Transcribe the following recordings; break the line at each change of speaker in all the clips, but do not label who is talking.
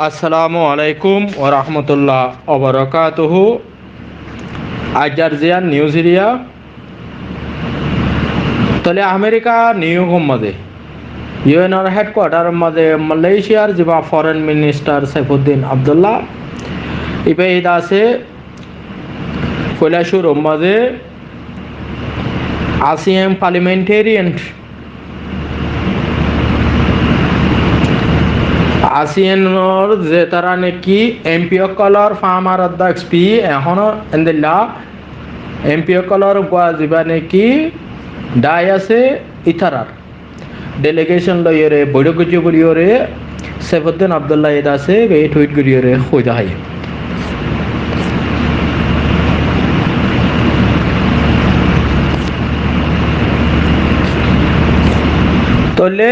আসসালামু আলাইকুম ওয়া রাহমাতুল্লাহ ওয়া বারাকাতুহু। আজারজিয়ান নিউজিরিয়া তলে আমেরিকা নিউইয়র্ক মাঝে ইউএনআর হেডকোয়ার্টার মাঝে মালয়েশিয়ার যিবা ফরেন মিনিস্টার সাইফুদ্দিন আবদুল্লাহ ইবে ঈদ আছে কৈলাসুর মাঝে আসিয়ান পার্লামেন্টেরিয়ান আসিয়ানোর যে তারা নাকি এমপি কলর ফার্মার অধ্যক্ষ পি এখনো এন্দিল্লা এমপি কলর যিবা নাকি দায় আছে ইথারার ডেলিগেশন লইরে বৈঠক গুলিয়রে সাইফুদ্দিন আবদুল্লাহ ঈদ আছে এই টুইট গুলিয়রে খোঁজা হয়। তলে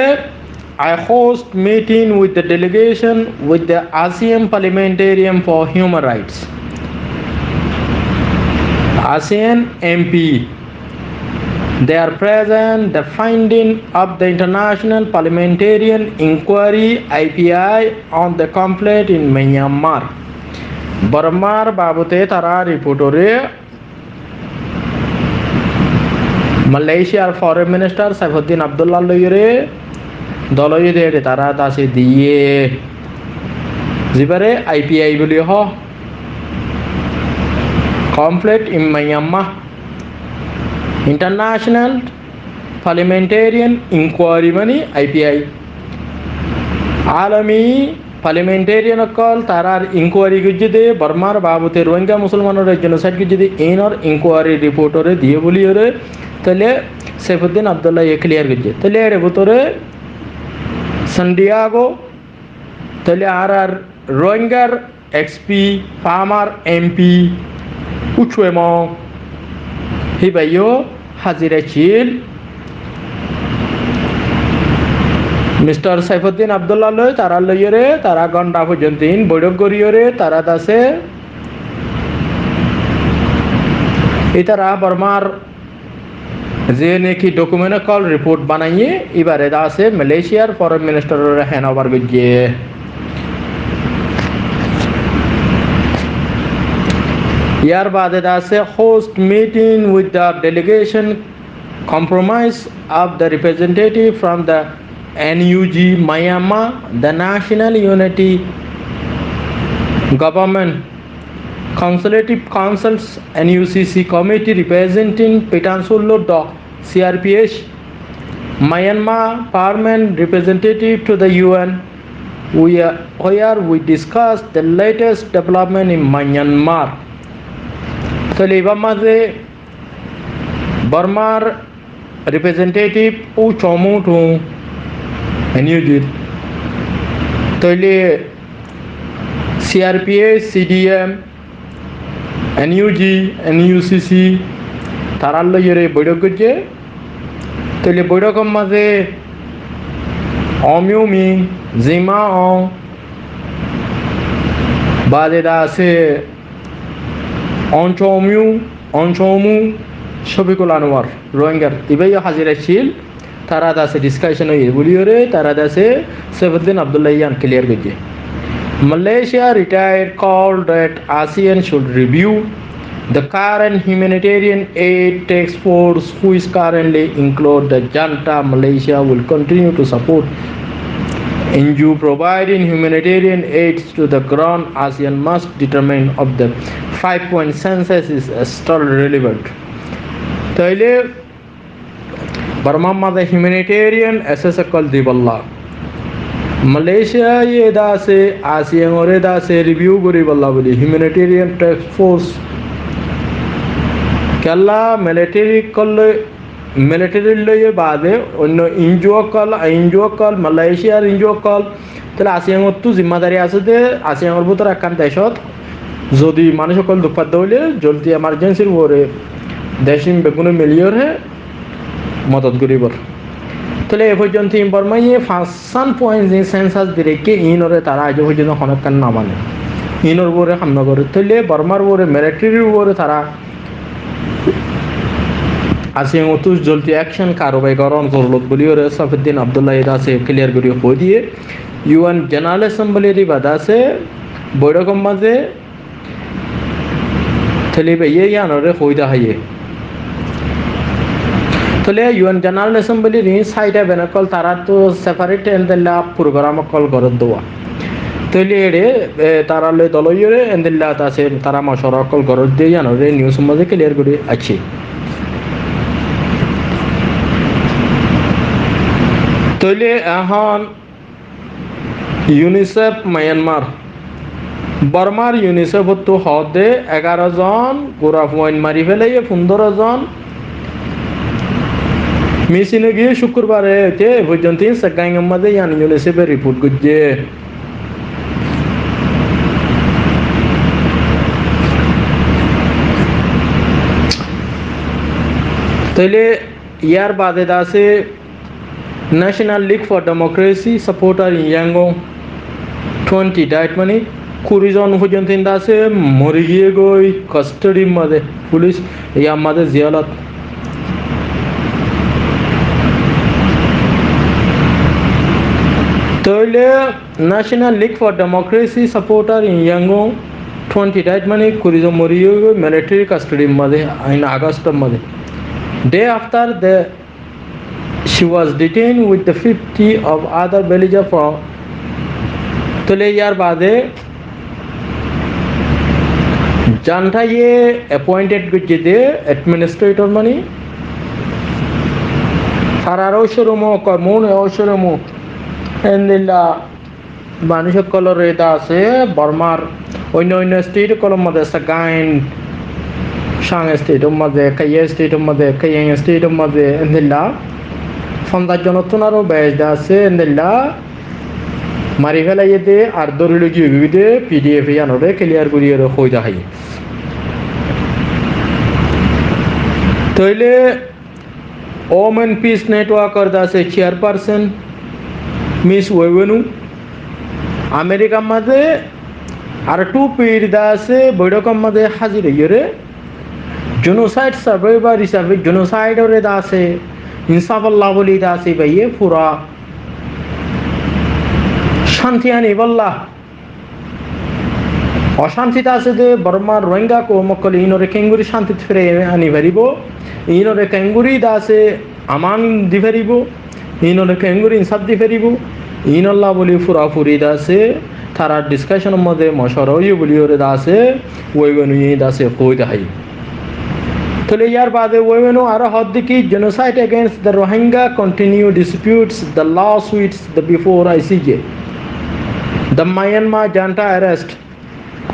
I host meeting with the delegation with the ASEAN Parliamentarian for Human Rights. ASEAN MP. They are present the finding of the International Parliamentarian Inquiry IPI on the conflict in Myanmar. Burmar babute tara reportore Malaysia Foreign Minister Saifuddin Abdullah loyre দলইদের তারা দাসে দিয়ে জিবারে IPI বলি হ complete in Myanmar international parliamentarian inquiry মানে IPI আলমী parliamentarian অকল তারার inquiry গুজিদে বর্মার বাবুতে Rohingya মুসলমানের জেনোসাইড গুজিদে এনর ইনকোয়ারি রিপোর্টরে দিয়ে বলিওরে তাহলে সাইফুদ্দিন আবদুল্লাহ এ ক্লিয়ার গুজে তাহলে এর ভিতরে Santiago tele arar Rohingya XP farmer MP uchuemo hibayo hazire chil Mr. Saifuddin Abdullah loy tara loyere tara ganda পর্যন্তইন বৈঠক করিয়রে তারা দাসে ইতারা বর্মার যে নাকি ডকুমেন্ট কল রিপোর্ট বানাইয়ে এবারে আছে মালয়েশিয়ার ফরেন মিনিস্টারের হ্যান্ডওভার গিয়ে ইয়ার বাদে আছে host meeting with the delegation compromise of the representative from the NUG Myanmar the national unity government Consultative Councils NUCC Committee representing Petansullo CRPH Myanmar Parliament representative to the UN where we discussed the latest development in Myanmar. Talibamaze Burmar representative Uchomu to NUG Tole CRPH CDM NUG NUCC তারার লইরে বৈঠক করছে তাহলে বৈঠকের মাঝে অমিউমি জিমা বাদেদা আছে অঞ্চমু শফিকুল আনোয়ার রোহিঙ্গার ইবাই হাজিরা ছিল তারা আছে ডিসকাশন হয়ে বলিওরে তারা আছে সাইফুদ্দিন আবদুল্লাহ ইয়ান ক্লিয়ার করছে Malaysia retired called that ASEAN should review the current humanitarian aid task force who is currently include the junta. Malaysia will continue to support NGO providing humanitarian aid to the ground. ASEAN must determine of the 5-point census is still relevant. Taile Burma the humanitarian assess called Diballah Malaysia ye dase ASEAN ore dase review kori bolla boli humanitarian task force kella military loye bade onno NGO kol Malaysia NGO kol tale ASEAN ottu জিম্মাদারি আছে যে ASEAN এর ভিতর একখান দেশত যদি মানুষ সকল দুপাত দইলে জলদি এমার্জেন্সির ওরে দেশিম বেগুনে মিলিয়র হে মদত করিবর তাহলে এ পর্যন্ত বর্মাইয়ে 5 যে সেন্সাস দিরেকে ইনরে তারা আজ পর্যন্ত হনকান না মানে ইনর ওরে হামলা করে তাহলে বর্মার ওরে মিলিটারির ওরে তারা ASEAN অতুস জলদি অ্যাকশন কারবাই করণ করলত বলিওরে সাইফুদ্দিন আবদুল্লাহ আছে ক্লিয়ার করে কই দিয়ে ইউএন জেনারেল অ্যাসেম্বলির বাদা আছে বৈঠকের মাঝে থেলিবে ইয়ানরে হইদা হাইয়ে তাহলে ইউএন জেনারেল অ্যাসেম্বলির সাইডা বেনাকল তারা তো সেপারেট এন্দেলা প্রোগ্রাম কল করে দেওয়া তাহলে এড়ে তারা লই দলইরে এন্দেলা আছে তারা মশরা কল করে দিয়ে ইয়ানরে নিউজ মাঝে ক্লিয়ার করে আছে তাহলে এখন ইউনিসেফ মায়ানমার বর্মার ইউনিসেফ তো হদে 11 জন গোরা পয়েন্ট মারি ফেলে 15 জন মিশিনে গিয়ে শুক্রবারে হচ্ছে পর্যন্ত সেকাইংয়ের মধ্যে ইয়ান ইউনিসেফের রিপোর্ট করছে তাহলে ইয়ার বাদে আছে National League for Democracy supporter Yangon 20 ডাইট মানে 20 জন পর্যন্ত আছে মরে গিয়ে গই কাস্টডির মধ্যে পুলিশ ইয়ার মধ্যে জিয়ালত তাহলে National League for Democracy supporter Yangon 20 ডাইট মানে 20 জন মরে গিয়ে গই মিলিটারি কাস্টডির মধ্যে ইন আগস্টের মধ্যে day after she was detained with the 50 of other villagers for तले यार बादे जानता ये appointed गुज्जे दे administrator मनी सारारो शुरुमो कर्मों ने शुरुमो एंडिला बानिश कलर रेता से बर्मार ओइनो स्टेट कलर मध्य सगाइन शांग स्टेट मध्य कई स्टेट मध्य कई स्टेट मध्य एंडिला फंदा जनतुनारो बेच दा से एंडिला मारी फेला ये दे आर्दोरी लोगी हुई दे पीडीएफ या नोटे क्लियर करिए रो हो जाए तो इले ओमन पीस नेटवर्क कर दा से चेयरपर्सन मिस वेवेनु अमेरिका मध्य आर2 पीड दा से बड़ों मध्य हाजिर ये रे जोनोसाइड सर्वाइवर हिसाब से जोनोसाइड और दा से इंसाफ अल्लाह बोली दा से भाई ये पूरा शांति आने वाला अशांति दासे दे बर्मा रोहिंग्या को मक्कली इनोरे केंगुरी शांति फिरे आनी भरीबो इनोरे केंगुरी दासे अमान दिभरीबो इनोरे केंगुरी इंसाफ दिभरीबो इनल्ला बोली फुरा फुरी दासे थारा डिस्कशन मध्य मशवरा ये बोली ओरे दासे वेगनु ये दासे कोई दाई तो ले यार बादे वेगनु आरा हद की genocide against the Rohingya continue disputes the lawsuits the before ICJ the Myanmar जानता अरेस्ट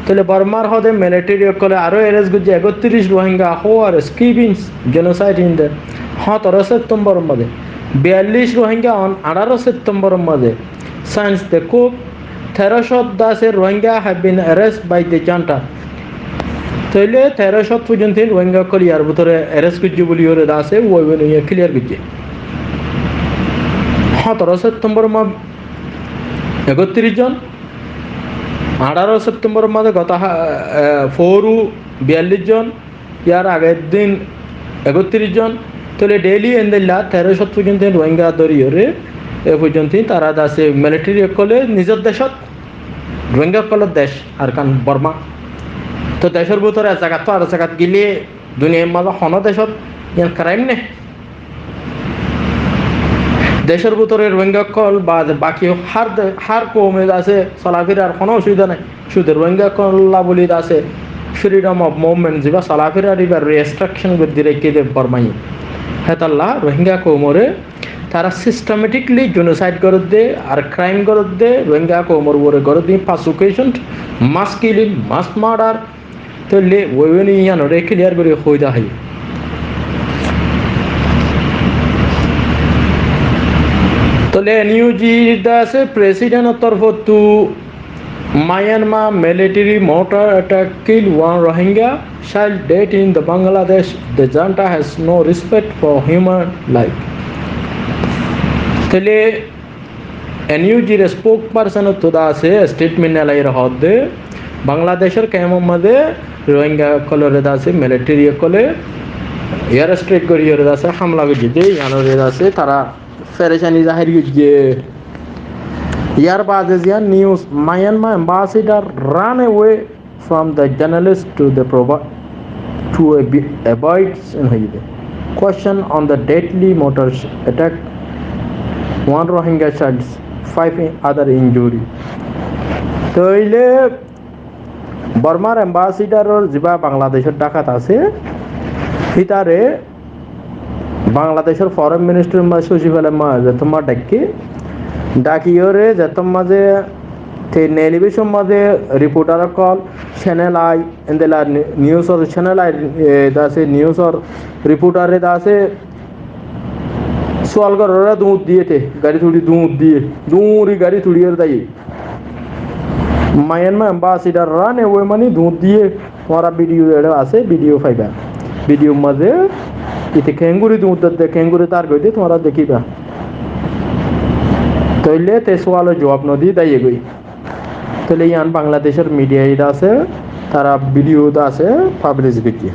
तले बर्मार हदे मिलिटारी कले आरो अरेस्ट गुजे 31 Rohingya who are escaping genocide in the 17 September मध्ये 42 रोहिंग्या ऑन 18 सेप्टेम्बर मध्ये साइंस द कुक 1300 दासे Rohingya have been arrest by the junta तले 1300 पर्यंत रोहिंग्या कले यार भीतरे अरेस्ट गुजे बोली ओरे दासे वो ये क्लियर गुजे 17 सेप्टेम्बर मा 31 জন 18 সেপ্টেম্বর মধ্যে গত 42 জন ইয়ার আগের দিন 31 জন তাহলে ডেইলি এন্দেলা 1300 পর্যন্ত রোহিঙ্গা দরিয়রে এ পর্যন্ত তারা দাসে মিলিটারি কলে নিজের দেশত রোহিঙ্গা কলে দেশ আর কান বর্মা তো দেশের ভিতরে জায়গা তো আর জায়গা গিলে দুনিয়ার মাঝে হন দেশত ইয়ার ক্রাইম নে দেশের ভিতরে রোহিঙ্গা কল বা বাকি হার কমে আছে চলাফেরার কোনো অসুবিধা নাই শুধু রোহিঙ্গা কল্লা বলি আছে ফ্রিডম অফ মুভমেন্ট যা চলাফেরার এবার রেস্ট্রিকশন করে রেখে দে বর্মাই হেতাল্লা রোহিঙ্গা কমরে তারা সিস্টেমেটিকলি জেনোসাইড করে দে আর ক্রাইম করে দে রোহিঙ্গা কমর ওরে করে দিয়ে পাসুকেশন মাস কিলিং মাস মার্ডার তো লে ওইনি ইয়ানো রে ক্লিয়ার করে হইদা হয় तो ले NUG से प्रेसिडेंट तरफ to Myanmar military mortar attack killed one Rohingya child dead in the Bangladesh. The junta has no respect for human life. तले NUG spokesperson तो दासे statement लाई रहा दे बांग्लादेशर कैमो मधे रोहिंग्या कलर दासे military कले एयर स्ट्राइक करियर दासे हमला कर दे यानो दासे तारा फेरेशानी जाहिर गिजे Here Bazian news Myanmar ambassador ran away from the journalist to the avoid question on the deadly motor attack. One Rohingya child, 5 other injury. তাইলে বর্মার অ্যাম্বাসিডারর যেবা বাংলাদেশের ডাকাত আছে ভিতরে বাংলাদেশের ফরেন মিনিস্টার সচিবালয় যে তোমার ডাকিওরে যে মাঝে টেলিভিশন মাঝে রিপোর্টার কল চ্যানেল আই এন্দেলা নিউজর চ্যানেল আই দাসে নিউজর রিপোর্টারে দাসে সোয়াল করার দুধ দিয়েতে গাড়ি থুড়ি দুধ দিয়ে দুরি গাড়ি থুড়িয়ে দেয় মায়ানমার অ্যাম্বাসিডার রান ওই মানে দুধ দিয়ে তোমার ভিডিও আছে ভিডিও পাইবা ভিডিও মাঝে ইতে খেঙ্গুরি দুধ দে খেঙ্গুরি তার গই দিয়ে তোমরা দেখিবা তাইলে তে সোয়ালের জবাব নদী দাইয়ে গই তাহলে ইয়ান বাংলাদেশের মিডিয়া এটা আছে তারা ভিডিও আছে পাবলিশ করছে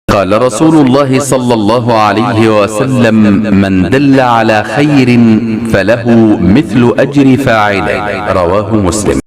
قال رسول الله صلى الله عليه وسلم من دل على خير فله مثل أجر فاعله رواه مسلم